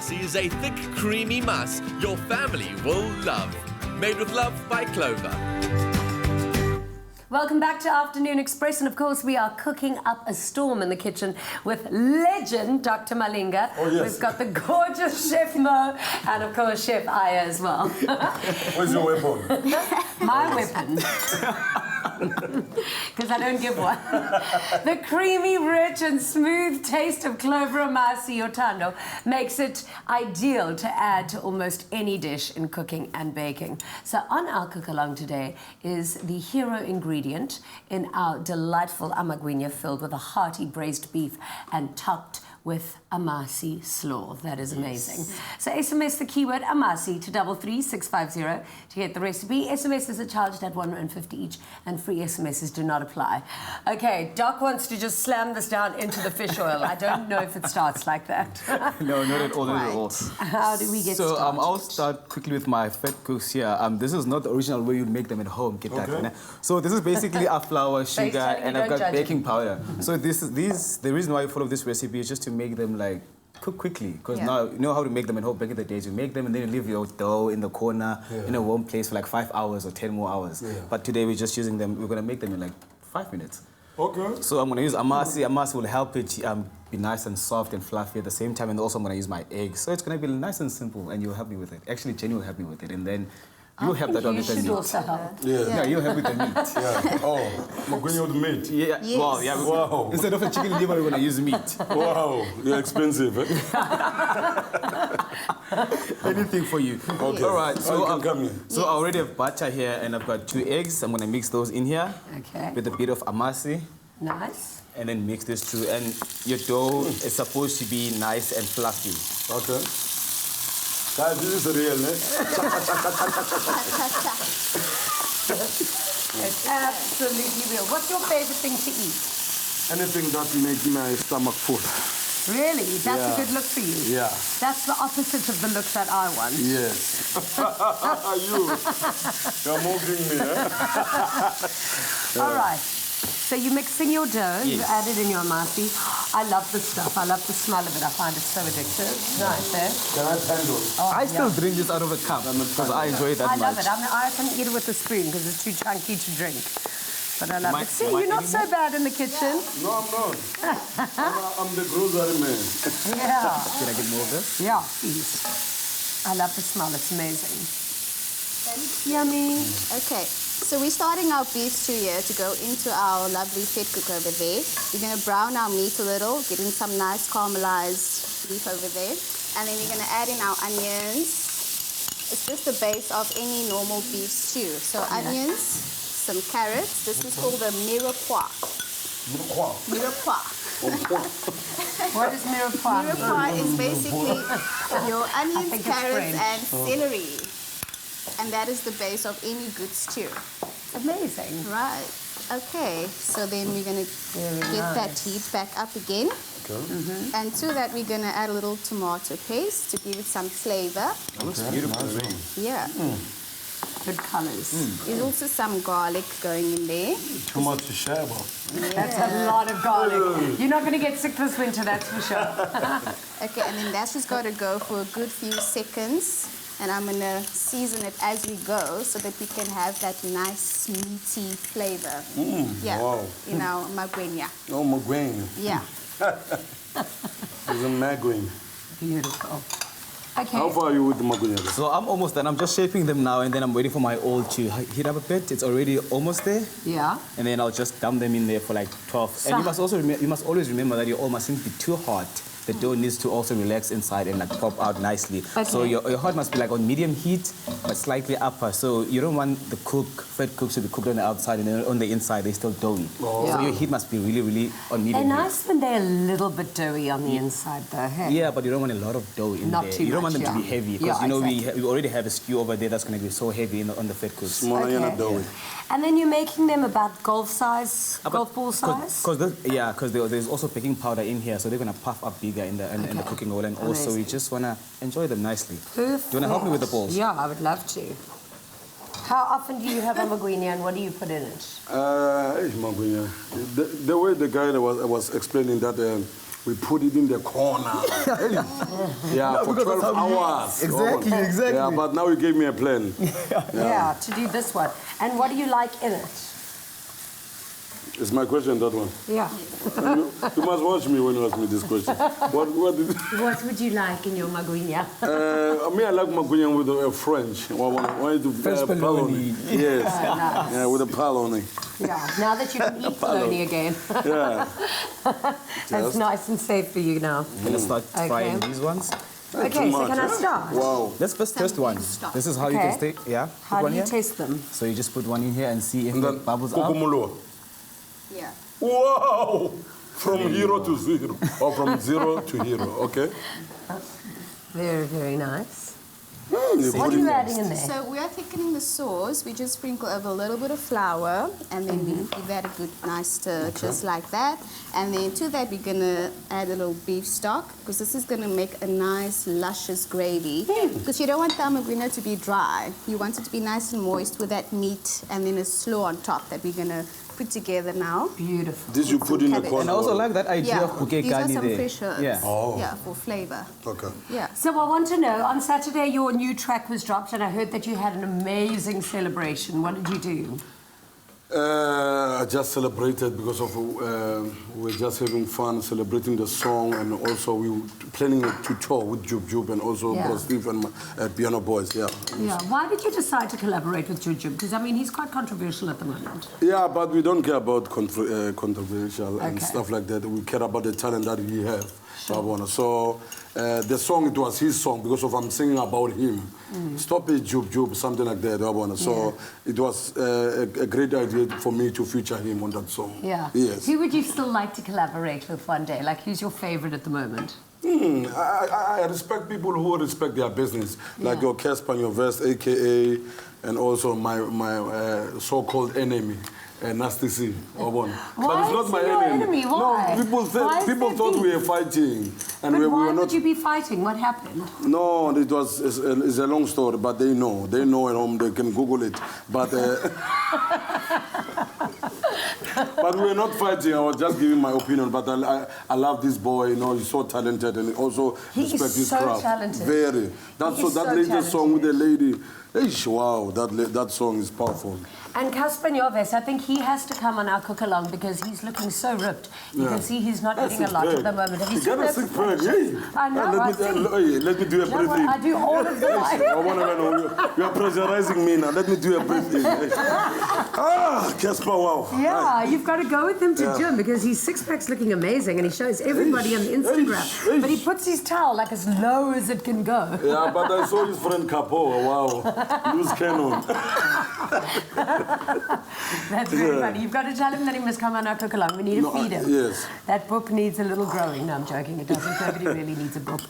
Amasi is a thick, creamy mass your family will love. Made with love by Clover. Welcome back to Afternoon Express, and of course we are cooking up a storm in the kitchen with legend Dr. Malinga. Oh, yes. We've got the gorgeous Chef Mo and of course Chef Aya as well. Where's your weapon? My weapon. Because I don't give one. The creamy, rich and smooth taste of Clover Amasi Othando makes it ideal to add to almost any dish in cooking and baking. So on our cookalong today is the hero ingredient in our delightful Amagwinya, filled with a hearty braised beef and topped with Amasi slaw. That is amazing. So SMS the keyword Amasi to 33650 to get the recipe. SMSs are charged at R1.50 each, and free SMSs do not apply. Okay, Doc wants to just slam this down into the fish oil. I don't know if it starts like that. No, not at all, not at all. How do we get started? So I'll start quickly with my fat cooks here. This is not the original way you make them at home. Get that? Okay. So this is basically our flour, sugar, telling and you, I've don't got judge baking powder. So the reason why I follow this recipe is just to make them like cook quickly, because now you know how to make them at home. Back in the days, you make them and then you leave your dough in the corner in a warm place for like 5 hours or 10 more hours. But today we're just using them. We're gonna make them in like 5 minutes. Okay. So I'm gonna use Amasi. Amasi will help it be nice and soft and fluffy at the same time, and also I'm gonna use my eggs. So it's gonna be nice and simple, and you'll help me with it. Actually, Jenny will help me with it, and then you'll help that one with the meat. You should also help. Yeah, you'll help with the meat. Oh, Magwinya with meat. Yeah. Yes. Wow. Yeah. Wow. Instead of a chicken liver, we're gonna use meat. Wow, you're expensive, eh? Anything for you. Okay. All right. So you can come here. So I already have butter here, and I've got 2 eggs. I'm gonna mix those in here Okay. with a bit of Amasi, Nice. and then mix this through. And your dough is supposed to be nice and fluffy. Okay. Guys, this is real, eh? It's absolutely real. What's your favorite thing to eat? Anything that makes my stomach full. Really? That's Yeah. a good look for you? Yeah. That's the opposite of the look that I want. Yes. You're moving me, eh? All right. So you're mixing your dough. You Yes. add it in your Amasi. I love this stuff. I love the smell of it. I find it so addictive. Nice, eh? Can I handle? Oh, I still yeah. drink this out of a cup because I enjoy it that I much. love it. I can eat it with a spoon because it's too chunky to drink. But I love it. See, Am I you're not so eating bad in the kitchen. No, I'm not. I'm the grocery man. Yeah. Can I get more of this? Yeah, please. I love the smell. It's amazing. Yummy. Okay, so we're starting our beef stew here to go into our lovely fat cook over there. We're going to brown our meat a little, getting some nice caramelized beef over there. And then we're going to add in our onions. It's just the base of any normal beef stew. So onions, some carrots. This is called a mirepoix. Mirepoix. What is mirepoix? Mirepoix is basically your onions, think it's carrots, French. and celery. And that is the base of any good stew. Amazing. Right. Okay. So then we're going to get that heat back up again. Okay. And to that, we're going to add a little tomato paste to give it some flavor. Looks beautiful. Yeah. Good colors. There's also some garlic going in there. Too much to share about. That's a lot of garlic. You're not going to get sick this winter, that's for sure. Okay, and then that's just got to go for a good few seconds. And I'm going to season it as we go so that we can have that nice meaty flavor. Yeah. Wow. You know, Magwinya. Oh, Magwinya. Yeah. It's a Magwinya. Beautiful. Okay. How far are you with the Magwinya? So I'm almost done. I'm just shaping them now, and then I'm waiting for my oil to heat up a bit. It's already almost there. Yeah. And then I'll just dump them in there for like 12. And you must also you must always remember that your oil mustn't be too hot. The dough needs to also relax inside and like pop out nicely. So your heart must be like on medium heat, but slightly upper. So you don't want the fat cooks to be cooked on the outside and then on the inside they're still doughy. Oh. So your heat must be really, really on medium They're heat. nice when they're a little bit doughy on the inside, though. Hey? Yeah, but you don't want a lot of dough in Not there. too You don't want much, them to be yeah. heavy because Yeah, you know exactly. we already have a stew over there that's going to be so heavy on the fat cooks. Smaller than a dough. And then you're making them about golf size, golf ball size? Because there's also baking powder in here, so they're going to puff up bigger in the cooking oil, and also we just want to enjoy them nicely. Perfect. Do you want to help me with the balls? Yeah, I would love to. How often do you have a Magwinya and what do you put in it? Magwinya. The way the guy was explaining that we put it in the corner. Yeah, for 12 hours. Exactly, exactly. Yeah, but now you gave me a plan. Yeah, to do this one. And what do you like in it? It's my question, that one. Yeah. You must watch me when you ask me this question. What What would you like in your Magwinya? I like Magwinya with a French. French bologna. Yes. Nice. Yeah, with a bologna. Yeah, now that you can eat bologna again. Yeah. That's nice and safe for you now. Gonna start frying these ones. Okay, so can I start? Wow. Let's first taste one. This is how you can taste. Yeah. How put one do you here. taste them? So you just put one in here and see if And it then bubbles up. Kukumulo. Yeah. Wow! From hero to zero. Or from zero to hero, okay? Very, very nice. You What put are you it- adding in there? So we are thickening the sauce. We just sprinkle over a little bit of flour, and then we give that a good, nice stir, just like that. And then to that, we're gonna add a little beef stock, because this is gonna make a nice, luscious gravy. Because you don't want the Amagwinya to be dry. You want it to be nice and moist with that meat, and then a slaw on top that we're gonna put together now. Beautiful. This you With put some in the cabbage. corner. And I also like that idea Yeah, of bouquet these are garni some there. fresh herbs. Yeah. Oh. Yeah, for flavor. Okay. Yeah. So I want to know, on Saturday your new track was dropped and I heard that you had an amazing celebration. What did you do? I just celebrated because of we're just having fun celebrating the song, and also we were planning to tour with Jub Jub and also Yeah. Steve and Piano Boys. Yeah. Yeah. Why did you decide to collaborate with Jujub? Because, I mean, he's quite controversial at the moment. Yeah, but we don't care about controversial and Okay. stuff like that. We care about the talent that he have. So the song, it was his song because of I'm singing about him. Stop it, Jub Jub, something like that. So it was a great idea for me to feature him on that song. Yeah. Yes. Who would you still like to collaborate with one day? Like, who's your favorite at the moment? I respect people who respect their business, like your Casper and your Vest, a.k.a., and also my so-called enemy. Nasty C, But it's not is my he your enemy? Why? No, people Why is people there thought beef? we were fighting, and But we why were not. would you be fighting? What happened? No, it's a long story, but they know at home. They can Google it. But but we're not fighting. I was just giving my opinion. But I love this boy. You know, he's so talented, and also He is respect his so craft. talented. Very. He is That so latest song with the talented. lady. Wow, that song is powerful. And Casper Njoves, I think he has to come on our cookalong because he's looking so ripped. You can see he's not eating a lot at the moment. Have you He seen got a those six pack, pictures? I know, I see. Let me do a You know what? briefing. I do all of them. You are pressurizing me now. Let me do a briefing. Casper, wow. Yeah, you've got to go with him to gym because his six-pack's looking amazing and he shows everybody on Instagram. But he puts his towel like as low as it can go. Yeah, but I saw his friend Capo. Wow. Loose cannon. That's very funny. You've got to tell him that he must come on our cookalong. We need to feed him. Yes. That book needs a little growing. No, I'm joking. It doesn't. Nobody really needs a book.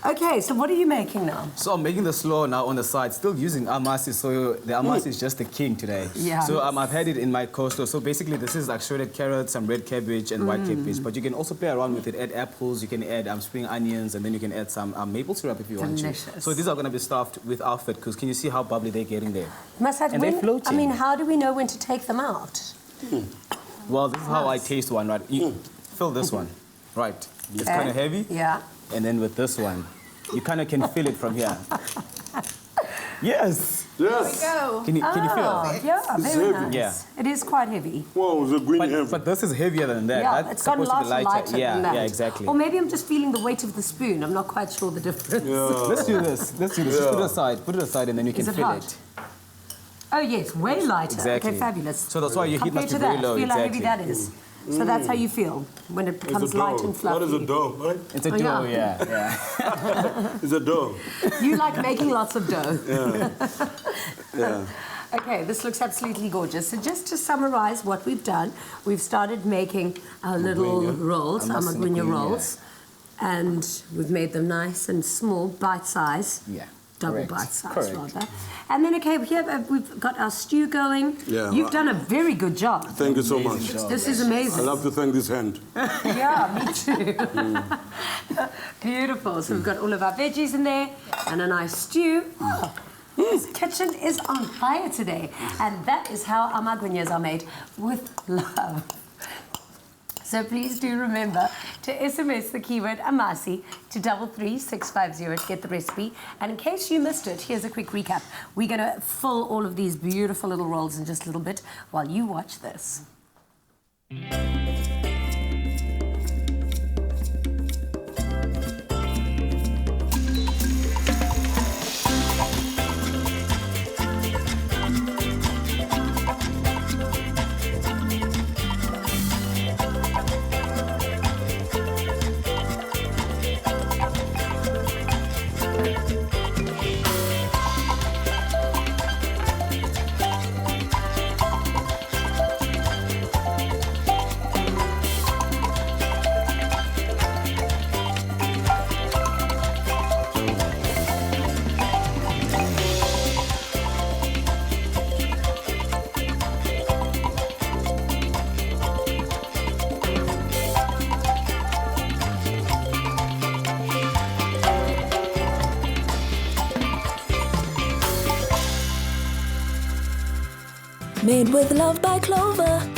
Okay, so what are you making now? So I'm making the slaw now on the side, still using amasi. So the amasi is just the king today. Yeah. So I've had it in my coastal. So basically this is like shredded carrots, some red cabbage and white cabbage. But you can also play around with it. Add apples, you can add spring onions, and then you can add some maple syrup if you want to. Delicious. So these are going to be stuffed with our fat, because can you see how bubbly they're getting there? Masad, And they're floating. I mean, how do we know when to take them out? Well, this is how I taste one, right? You fill this one, right? It's kind of heavy. Yeah. And then with this one, you kind of can feel it from here. Yes. Yes. Go. Can you feel it? Yeah, very nice. Yeah. It is quite heavy. Wow, the green heavy. But this is heavier than that. Yeah, That's it's got supposed lots to be lighter. lighter than that. Yeah, exactly. Or maybe I'm just feeling the weight of the spoon. I'm not quite sure the difference. Let's do this. Let's do this. Just put it aside. Put it aside, and then you can Is it feel hot? it. Oh, yes, way lighter. Exactly. Okay, fabulous. So that's why your heat Compared must be to very that, low. feel how heavy Exactly. that is. So that's how you feel when it becomes light and fluffy. What is a dough, right? It's a Oh, dough, yeah. yeah. It's a dough. You like making lots of dough. Yeah. Okay, this looks absolutely gorgeous. So just to summarize what we've done, we've started making our little rolls, our Magwinya rolls, and we've made them nice and small, bite-size. Yeah. Double Correct. bite-size, Correct. rather. And then, okay, here we've got our stew going. Yeah. You've done a very good job. Thank you so much. This is I amazing. love to thank this hand. Yeah, me too. Beautiful. So we've got all of our veggies in there and a nice stew. Oh, this kitchen is on fire today. And that is how our magwinyas are made, with love. So please do remember to SMS the keyword Amasi to 33650 to get the recipe. And in case you missed it, here's a quick recap. We're going to fill all of these beautiful little rolls in just a little bit while you watch this. Made with love by Clover.